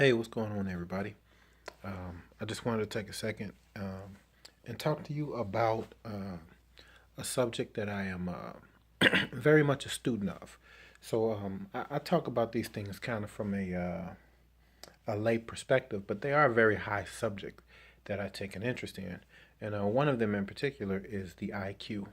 Hey, what's going on, everybody? I just wanted to take a second and talk to you about a subject that I am very much a student of. So I talk about these things kind of from a lay perspective, but they are a very high subject that I take an interest in. And one of them in particular is the IQ,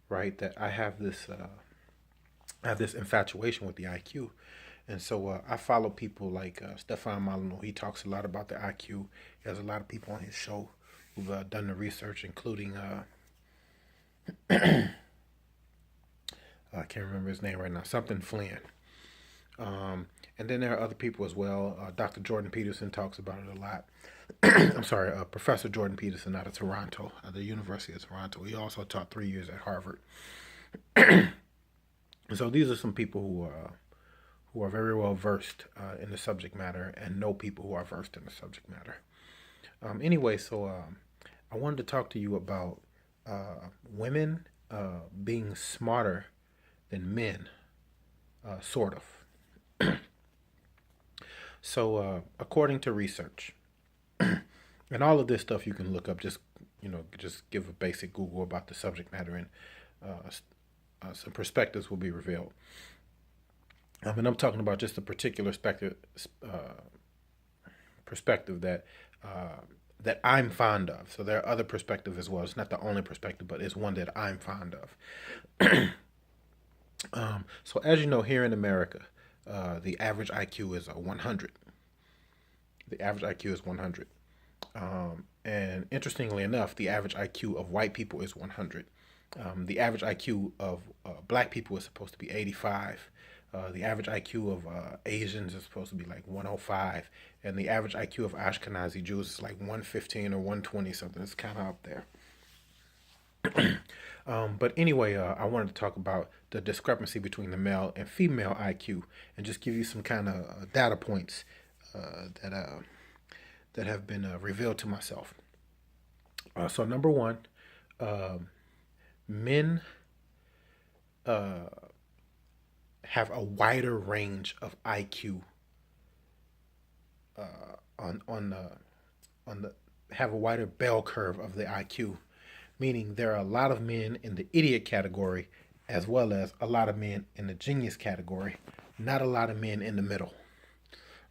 right? That I have this infatuation with the IQ. And so I follow people like Stefan Molyneux. He talks a lot about the IQ. He has a lot of people on his show who've done the research, including I can't remember his name right now, something Flynn. And then there are other people as well. Dr. Jordan Peterson talks about it a lot. I'm sorry, Professor Jordan Peterson out of Toronto, at the University of Toronto. He also taught 3 years at Harvard. So these are some people who are very well versed in the subject matter and know people who are versed in the subject matter. Anyway, I wanted to talk to you about women being smarter than men, sort of. So, according to research, and all of this stuff you can look up, just give a basic Google about the subject matter, and some perspectives will be revealed. And I'm talking about just a particular uh, perspective uh, that I'm fond of. So there are other perspectives as well. It's not the only perspective, but it's one that I'm fond of. So as you know, here in America, the average IQ is 100. The average IQ is 100. And interestingly enough, the average IQ of white people is 100. The average IQ of black people is supposed to be 85. The average IQ of Asians is supposed to be like 105, and the average IQ of Ashkenazi Jews is like 115 or 120 something. It's kind of up there. But anyway, I wanted to talk about the discrepancy between the male and female IQ, and just give you some kind of data points that have been revealed to myself. So number one, men uh, have a wider range of IQ on the have a wider bell curve of the IQ, meaning there are a lot of men in the idiot category as well as a lot of men in the genius category, not a lot of men in the middle,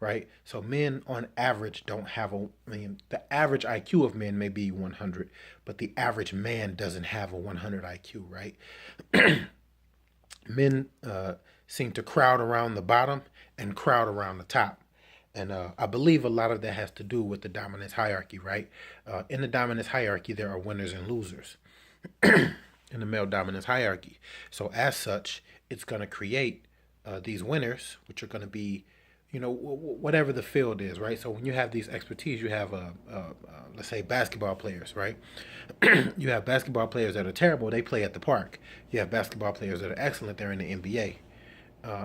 right? So men on average don't have I mean, the average IQ of men may be 100, but the average man doesn't have a 100 IQ, right? Men seem to crowd around the bottom and crowd around the top. And I believe a lot of that has to do with the dominance hierarchy, right? In the dominance hierarchy, there are winners and losers in the male dominance hierarchy. So, as such, it's going to create these winners, which are going to be, whatever the field is, right? So, when you have these expertise, you have, let's say, basketball players, right? You have basketball players that are terrible, they play at the park. You have basketball players that are excellent, they're in the NBA.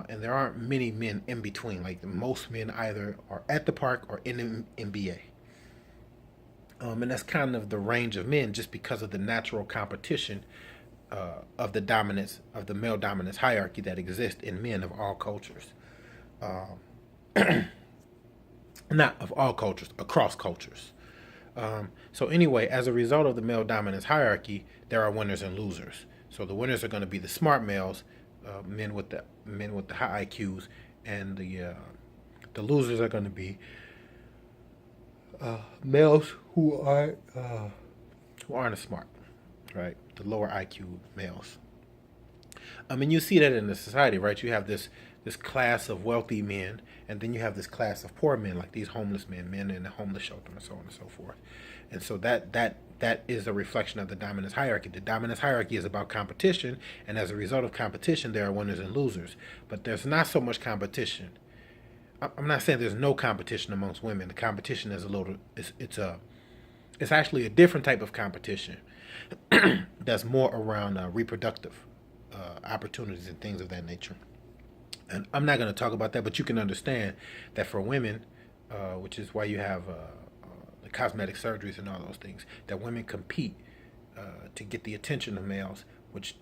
And there aren't many men in between. Like most men either are at the park or in the NBA. And that's kind of the range of men just because of the natural competition of the dominance, of the male dominance hierarchy that exists in men of all cultures. Not of all cultures, across cultures. So anyway, as a result of the male dominance hierarchy, there are winners and losers. So the winners are going to be the smart males, men with the high IQs, and the losers are going to be males who aren't as smart, right? The lower IQ males. I mean, you see that in the society, right? You have this class of wealthy men, and then you have this class of poor men, like these homeless men in the homeless shelter, and so on and so forth. And so that is a reflection of the dominance hierarchy. The dominance hierarchy is about competition, and as a result of competition, there are winners and losers. But there's not so much competition. I'm not saying there's no competition amongst women. The competition is a little, it's actually a different type of competition that's more around reproductive opportunities and things of that nature. And I'm not going to talk about that, but you can understand that for women, which is why you have the cosmetic surgeries and all those things, that women compete to get the attention of males, which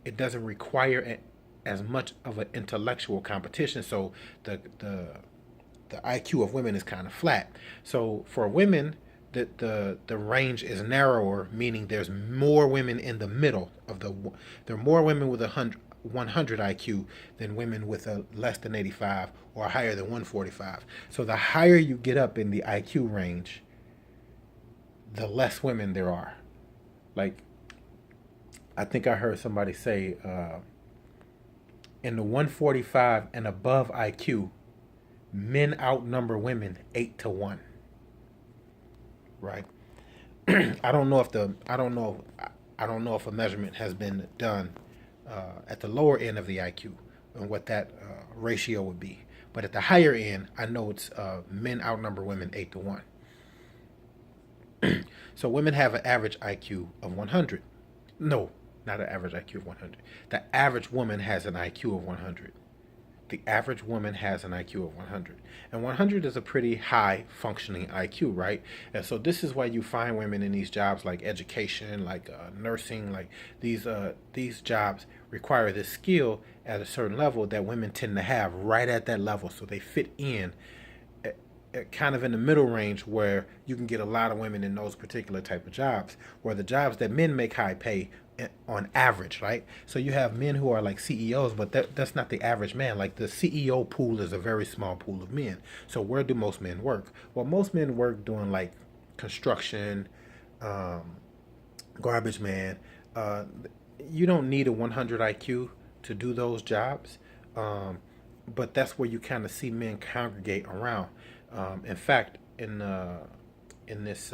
it doesn't require as much of an intellectual competition. So the the IQ of women is kind of flat. So for women, the range is narrower, meaning there's more women in the middle of the. There are more women with 100 IQ than women with a less than 85 or higher than 145. So the higher you get up in the IQ range, the less women there are. Like, I think I heard somebody say in the 145 and above IQ, men outnumber women 8 to 1. Right. I don't know if a measurement has been done at the lower end of the IQ and what that ratio would be. But at the higher end, I know it's men outnumber women 8 to 1. So women have an average IQ of 100. No, not an average IQ of 100. The average woman has an IQ of 100. The average woman has an IQ of 100. And 100 is a pretty high functioning IQ, right? And so this is why you find women in these jobs like education, like nursing, like these jobs require this skill at a certain level that women tend to have right at that level. So they fit in kind of in the middle range where you can get a lot of women in those particular type of jobs, where the jobs that men make high pay on average, right? So you have men who are like CEOs, but that's not the average man. Like the CEO pool is a very small pool of men. So where do most men work? Well, most men work doing like construction, garbage man. You don't need a 100 IQ to do those jobs, but that's where you kind of see men congregate around. In fact, in this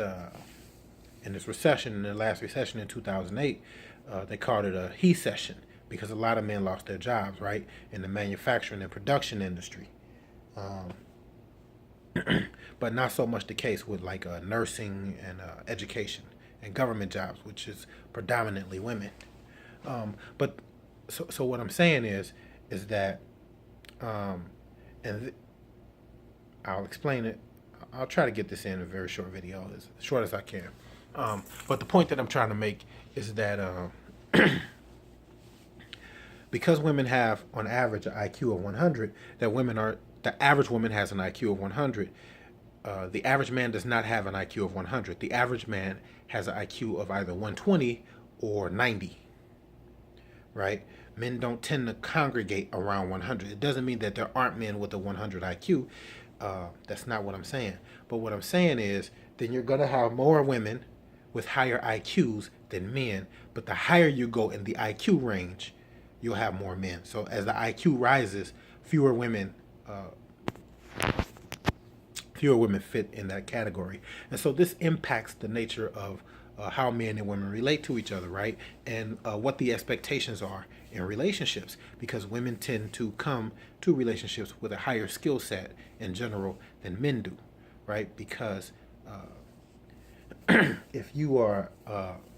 recession, in the last recession in 2008, they called it a he session because a lot of men lost their jobs, right, in the manufacturing and production industry. But not so much the case with like nursing and education and government jobs, which is predominantly women. But so what I'm saying is that, and I'll explain it. I'll try to get this in a very short video, as short as I can. But the point that I'm trying to make is that because women have, on average, an IQ of 100, the average woman has an IQ of 100. The average man does not have an IQ of 100. The average man has an IQ of either 120 or 90. Right? Men don't tend to congregate around 100. It doesn't mean that there aren't men with a 100 IQ. That's not what I'm saying. But what I'm saying is, then you're going to have more women with higher IQs than men. But the higher you go in the IQ range, you'll have more men. So as the IQ rises, fewer women fit in that category. And so this impacts the nature of how men and women relate to each other, right? And what the expectations are in relationships, because women tend to come to relationships with a higher skill set in general than men do, right? Because if you are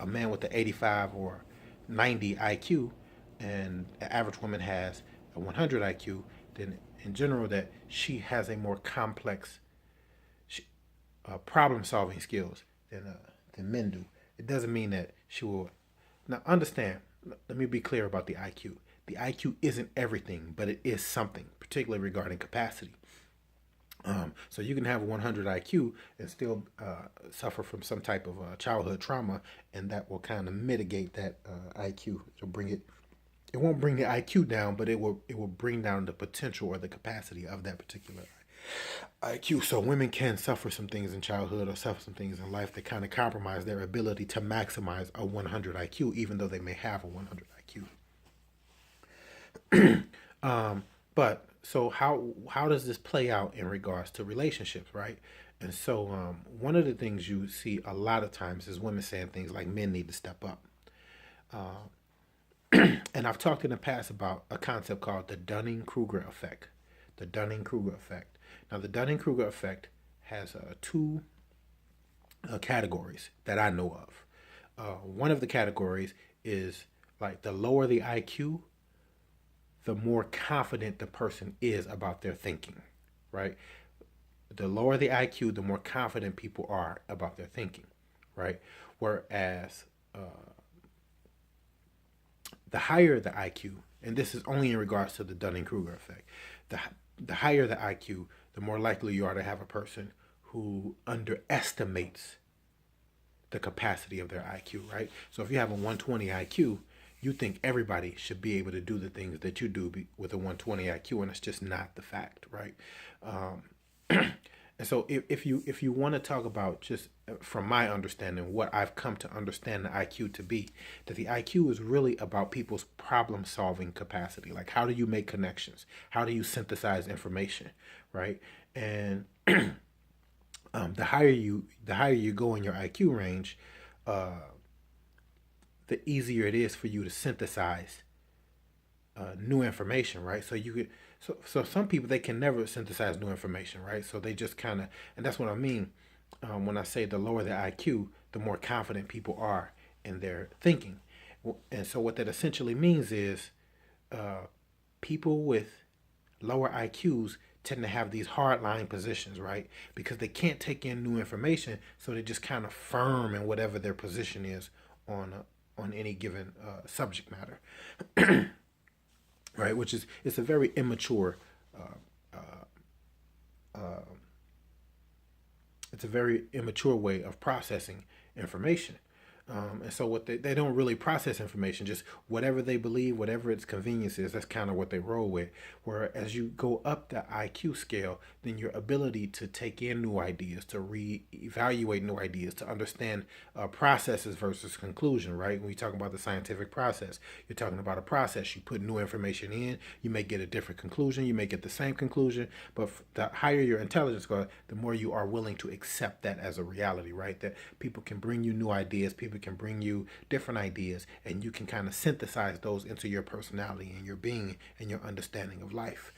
a man with an 85 or 90 IQ and an average woman has a 100 IQ, then in general that she has a more complex problem-solving skills than men do. It doesn't mean that she will. Now, understand, let me be clear about the IQ. The IQ isn't everything, but it is something, particularly regarding capacity. So you can have a 100 IQ and still suffer from some type of childhood trauma, and that will kind of mitigate that IQ. It'll bring it. It won't bring the IQ down, but it will bring down the potential or the capacity of that particular IQ. So women can suffer some things in childhood or suffer some things in life that kind of compromise their ability to maximize a 100 IQ, even though they may have a 100 IQ. But so how does this play out in regards to relationships, right? And so one of the things you see a lot of times is women saying things like men need to step up. And I've talked in the past about a concept called the Dunning-Kruger effect. The Dunning-Kruger effect. Now, the Dunning-Kruger effect has two categories that I know of. One of the categories is like the lower the IQ, the more confident the person is about their thinking, right? The lower the IQ, the more confident people are about their thinking, right? Whereas the higher the IQ, and this is only in regards to the Dunning-Kruger effect, the higher the IQ, the more likely you are to have a person who underestimates the capacity of their IQ, right? So if you have a 120 IQ, you think everybody should be able to do the things that you do with a 120 IQ, and it's just not the fact, right? Um, and so if you want to talk about, just from my understanding, what I've come to understand the IQ to be, that the IQ is really about people's problem solving capacity. Like, how do you make connections? How do you synthesize information, right? And the higher you go in your IQ range, uh, the easier it is for you to synthesize new information, right? So some people, they can never synthesize new information, right? So they just kind of, and that's what I mean when I say the lower the IQ, the more confident people are in their thinking. And so what that essentially means is uh, people with lower IQs tend to have these hardline positions, right? Because they can't take in new information, so they just kind of firm in whatever their position is on any given subject matter, right? Which is, it's a very immature, uh, it's a very immature way of processing information. And so what they don't really process information, just whatever they believe, whatever its convenience is, that's kind of what they roll with. Where as you go up the IQ scale, then your ability to take in new ideas, to re-evaluate new ideas, to understand processes versus conclusion, right? When you talk about the scientific process, you're talking about a process. You put new information in, you may get a different conclusion, you may get the same conclusion, but the higher your intelligence goes, the more you are willing to accept that as a reality, right? That people can bring you new ideas, people can bring you different ideas, and you can kind of synthesize those into your personality and your being and your understanding of life.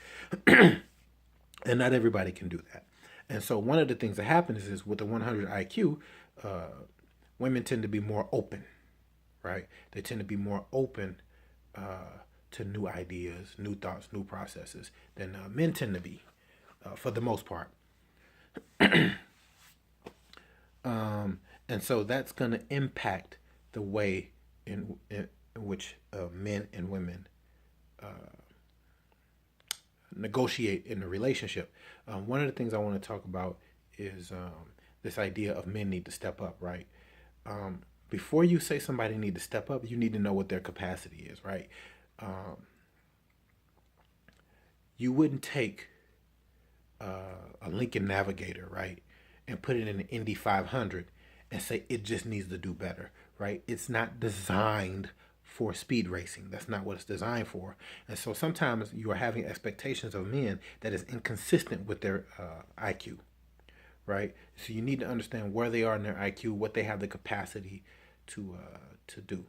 And not everybody can do that. And so one of the things that happens is with the 100 IQ, women tend to be more open, right? They tend to be more open to new ideas, new thoughts, new processes than men tend to be, for the most part. And so that's going to impact the way in which men and women negotiate in a relationship. One of the things I want to talk about is this idea of men need to step up, right? Before you say somebody need to step up, you need to know what their capacity is, right? You wouldn't take a Lincoln Navigator, right, and put it in an Indy 500 and say it just needs to do better, right? It's not designed for speed racing. That's not what it's designed for. And so sometimes you are having expectations of men that is inconsistent with their IQ, right? So you need to understand where they are in their IQ, what they have the capacity to do.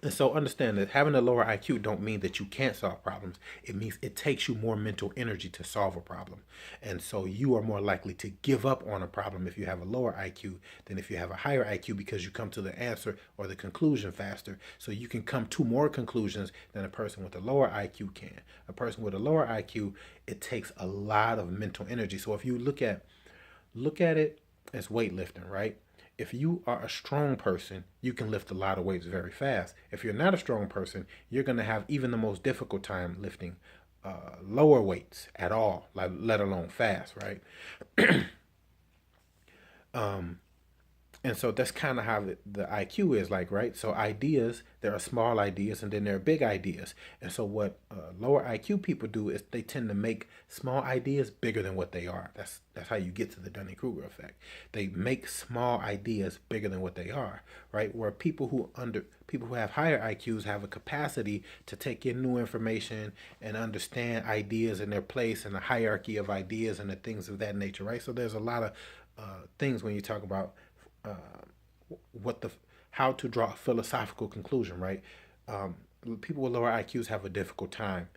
And so understand that having a lower IQ don't mean that you can't solve problems. It means it takes you more mental energy to solve a problem. And so you are more likely to give up on a problem if you have a lower IQ than if you have a higher IQ, because you come to the answer or the conclusion faster. So you can come to more conclusions than a person with a lower IQ can. A person with a lower IQ, it takes a lot of mental energy. So if you look at it as weightlifting, right? If you are a strong person, you can lift a lot of weights very fast. If you're not a strong person, you're going to have even the most difficult time lifting lower weights at all, like let alone fast, right? And so that's kind of how the IQ is like, right? So ideas, there are small ideas and then there are big ideas. And so what lower IQ people do is they tend to make small ideas bigger than what they are. That's how you get to the Dunning-Kruger effect. They make small ideas bigger than what they are, right? Where people who have higher IQs have a capacity to take in new information and understand ideas and their place in the hierarchy of ideas and the things of that nature, right? So there's a lot of things when you talk about uh, what the how to draw a philosophical conclusion, right? People with lower IQs have a difficult time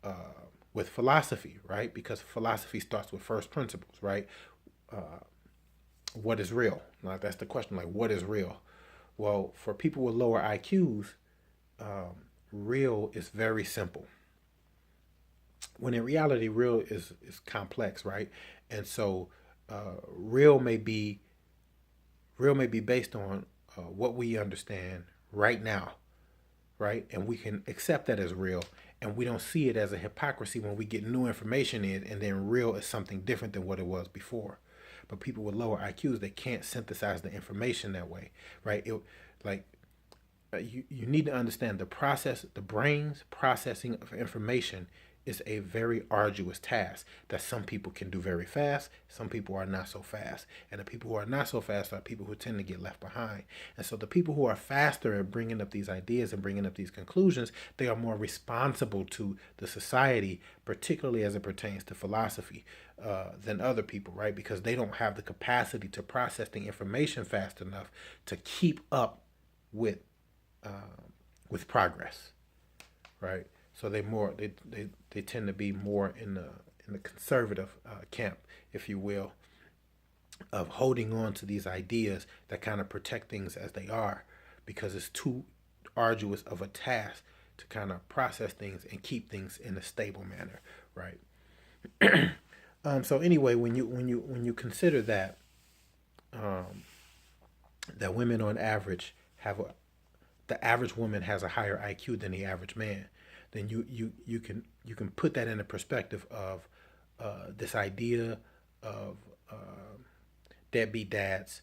uh, with philosophy, right? Because philosophy starts with first principles, right? What is real? Like, that's the question. Like, what is real? Well, for people with lower IQs, real is very simple. When in reality, real is complex, right? And so, real may be based on what we understand right now, right? And we can accept that as real. And we don't see it as a hypocrisy when we get new information in and then real is something different than what it was before. But people with lower IQs, they can't synthesize the information that way, right? Like you need to understand the brain's processing of information is a very arduous task that some people can do very fast, some people are not so fast. And the people who are not so fast are people who tend to get left behind. And so the people who are faster at bringing up these ideas and bringing up these conclusions, they are more responsible to the society, particularly as it pertains to philosophy, than other people, right? Because they don't have the capacity to process the information fast enough to keep up with progress, right? So they tend to be more in the conservative camp, if you will, of holding on to these ideas that kind of protect things as they are, because it's too arduous of a task to kind of process things and keep things in a stable manner, right? So anyway, when you consider that that women on average the average woman has a higher IQ than the average man, then you can put that in the perspective of this idea of deadbeat dads,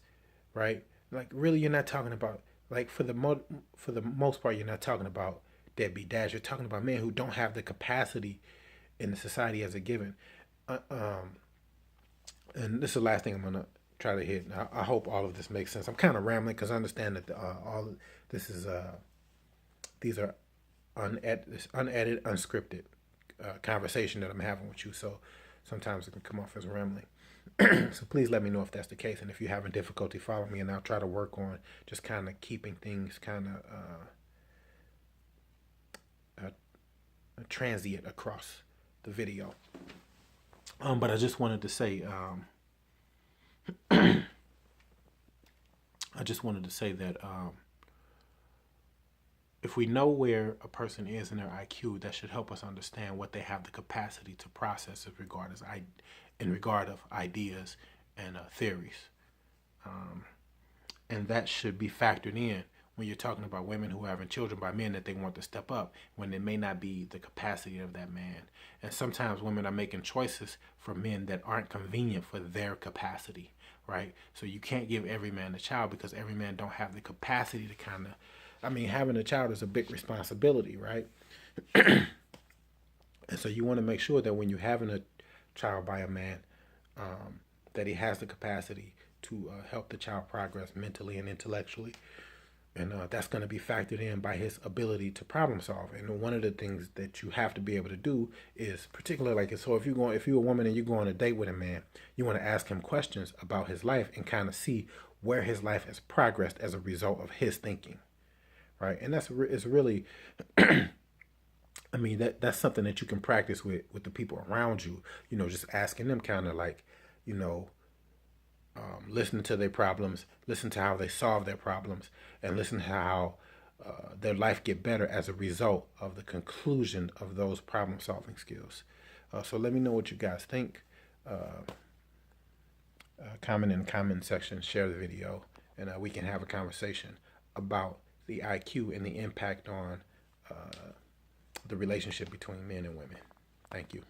right? Like really, you're not talking about, like, for the most part, you're not talking about deadbeat dads. You're talking about men who don't have the capacity in the society as a given. And this is the last thing I'm gonna try to hit. I hope all of this makes sense. I'm kind of rambling because I understand that all this is these are unedited, unscripted conversation that I'm having with you. So sometimes it can come off as rambling. So please let me know if that's the case, and if you're having difficulty following me, and I'll try to work on just kind of keeping things kind of transient across the video. But I just wanted to say, that if we know where a person is in their IQ, that should help us understand what they have the capacity to process in regard of ideas and theories. And that should be factored in when you're talking about women who are having children by men that they want to step up, when it may not be the capacity of that man. And sometimes women are making choices for men that aren't convenient for their capacity, right? So you can't give every man a child, because every man don't have the capacity to kind of, having a child is a big responsibility, right? And so you want to make sure that when you're having a child by a man, that he has the capacity to help the child progress mentally and intellectually. And that's going to be factored in by his ability to problem solve. And one of the things that you have to be able to do is, particularly like, so if you're a woman and you go on a date with a man, you want to ask him questions about his life and kind of see where his life has progressed as a result of his thinking, right? And it's really, that's something that you can practice with the people around you. Just asking them kind of like, listen to their problems, listen to how they solve their problems, and listen to how their life get better as a result of the conclusion of those problem solving skills. So let me know what you guys think. Comment in the comment section, share the video, and we can have a conversation about the IQ and the impact on the relationship between men and women. Thank you.